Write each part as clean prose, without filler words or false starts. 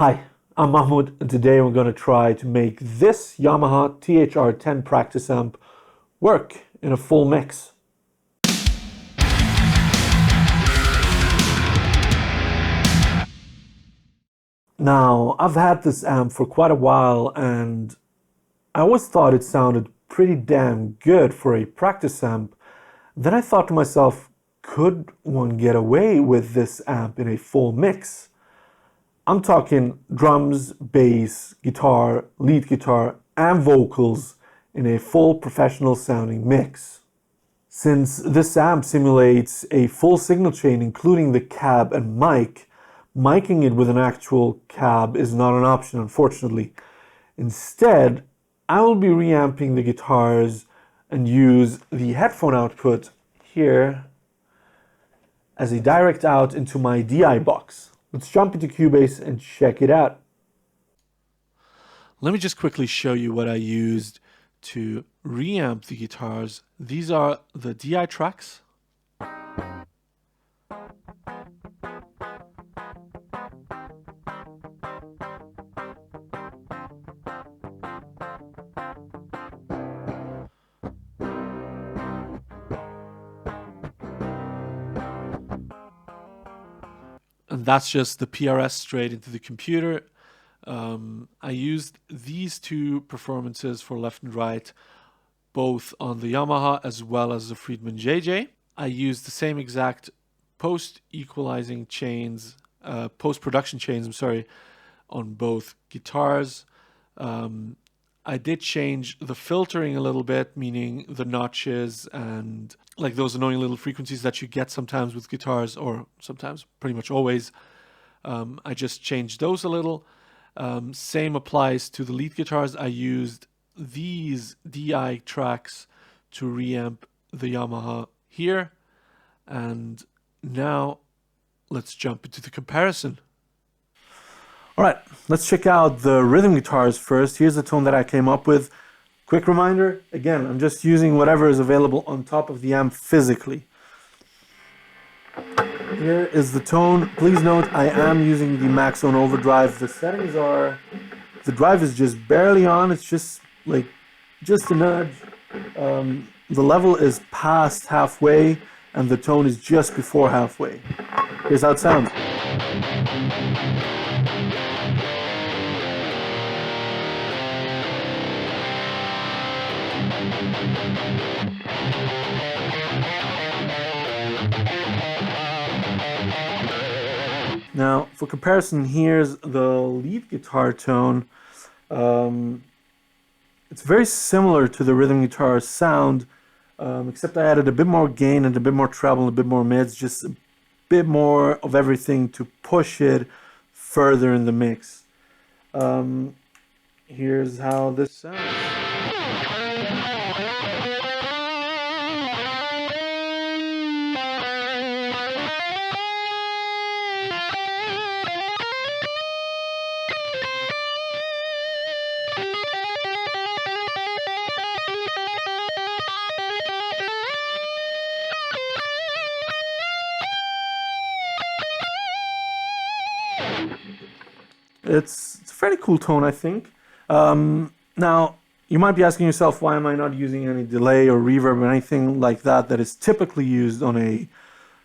Hi, I'm Mahmoud, and today we're going to try to make this Yamaha THR10 practice amp work in a full mix. Now, I've had this amp for quite a while, and I always thought it sounded pretty damn good for a practice amp. Then I thought to myself, could one get away with this amp in a full mix? I'm talking drums, bass, guitar, lead guitar, and vocals in a full professional sounding mix. Since this amp simulates a full signal chain including the cab and mic, miking it with an actual cab is not an option, unfortunately. Instead, I will be reamping the guitars and use the headphone output here as a direct out into my DI box. Let's jump into Cubase and check it out. Let me just quickly show you what I used to reamp the guitars. These are the DI tracks. And that's just the PRS straight into the computer. I used these two performances for left and right, both on the Yamaha as well as the Friedman JJ. I used the same exact post-equalizing chains, post-production chains, on both guitars. I did change the filtering a little bit, meaning the notches and like those annoying little frequencies that you get sometimes with guitars, or sometimes pretty much always. I just changed those a little. Same applies to the lead guitars. I used these DI tracks to reamp the Yamaha here. And now let's jump into the comparison. All right, let's check out the rhythm guitars first. Here's the tone that I came up with. Quick reminder, again, I'm just using whatever is available on top of the amp physically. Here is the tone. Please note, I am using the max on overdrive. The settings are, the drive is just barely on. It's just a nudge. The level is past halfway, and the tone is just before halfway. Here's how it sounds. Now, for comparison, here's the lead guitar tone. It's very similar to the rhythm guitar sound, except I added a bit more gain and a bit more treble and a bit more mids, just a bit more of everything to push it further in the mix. Here's how this sounds. It's a fairly cool tone, I think. Now, you might be asking yourself, why am I not using any delay or reverb or anything like that that is typically used on a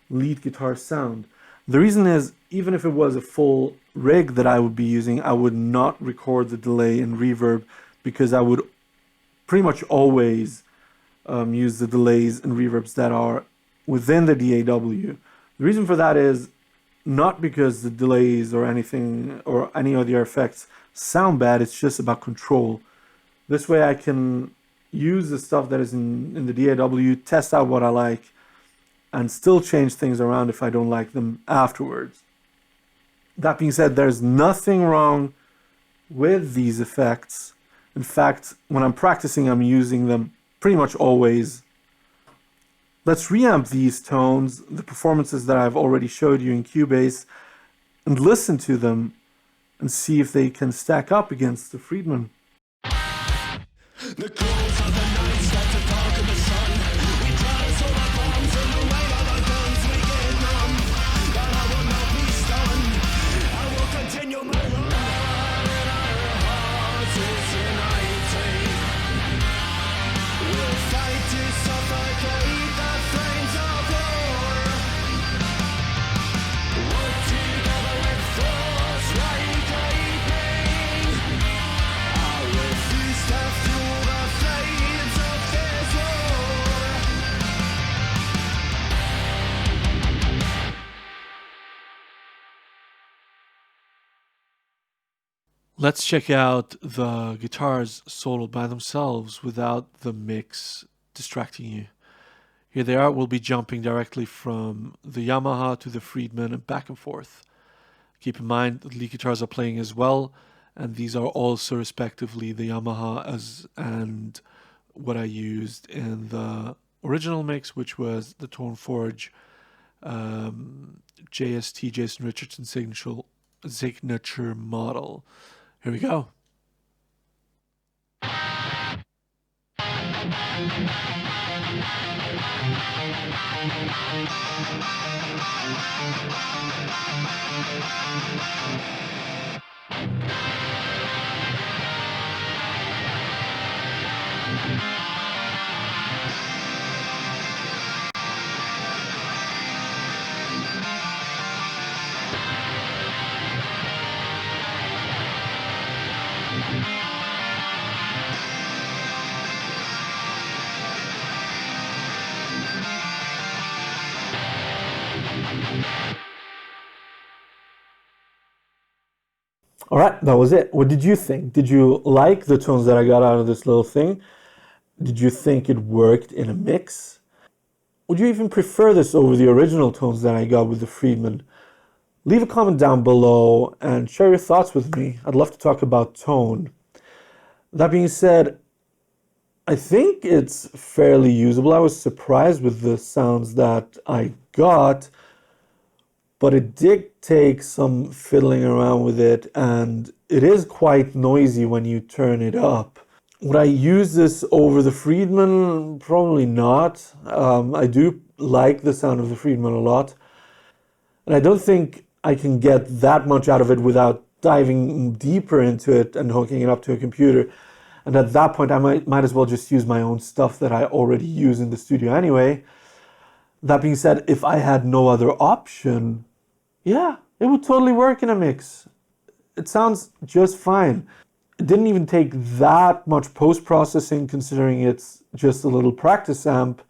lead guitar sound? The reason is, even if it was a full rig that I would be using, I would not record the delay and reverb because I would pretty much always use the delays and reverbs that are within the DAW. The reason for that is not because the delays or anything or any other effects sound bad, it's just about control. This way I can use the stuff that is in the DAW, test out what I like, and still change things around if I don't like them afterwards. That being said, there's nothing wrong with these effects. In fact, when I'm practicing, I'm using them pretty much always. Let's reamp these tones, the performances that I've already showed you in Cubase, and listen to them and see if they can stack up against the Friedman. The clothes of the night start to darken the sun. We drive so our bombs and the weight of our guns we get numb. But I will not be stunned. I will continue my run. Let's check out the guitars soloed by themselves without the mix distracting you. Here they are. We'll be jumping directly from the Yamaha to the Friedman and back and forth. Keep in mind the lead guitars are playing as well, and these are also respectively the Yamaha and what I used in the original mix, which was the Tone Forge JST Jason Richardson signature model. Here we go. All right, that was it. What did you think? Did you like the tones that I got out of this little thing? Did you think it worked in a mix? Would you even prefer this over the original tones that I got with the Friedman? Leave a comment down below and share your thoughts with me. I'd love to talk about tone. That being said, I think it's fairly usable. I was surprised with the sounds that I got, but it did take some fiddling around with it, and it is quite noisy when you turn it up. Would I use this over the Friedman? Probably not. I do like the sound of the Friedman a lot, and I don't think I can get that much out of it without diving deeper into it and hooking it up to a computer. And at that point, I might as well just use my own stuff that I already use in the studio anyway. That being said, if I had no other option, yeah, it would totally work in a mix. It sounds just fine. It didn't even take that much post-processing considering it's just a little practice amp.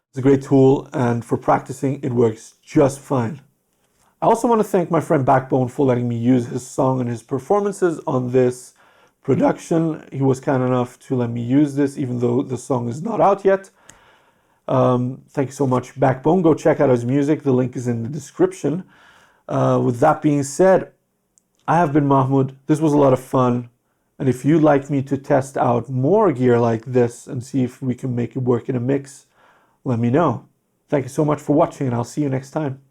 It's a great tool, and for practicing, it works just fine. I also want to thank my friend Backbone for letting me use his song and his performances on this production. He was kind enough to let me use this, even though the song is not out yet. Thank you so much, Backbone. Go check out his music. The link is in the description. With that being said, I have been Mahmoud. This was a lot of fun. And if you'd like me to test out more gear like this and see if we can make it work in a mix, let me know. Thank you so much for watching, and I'll see you next time.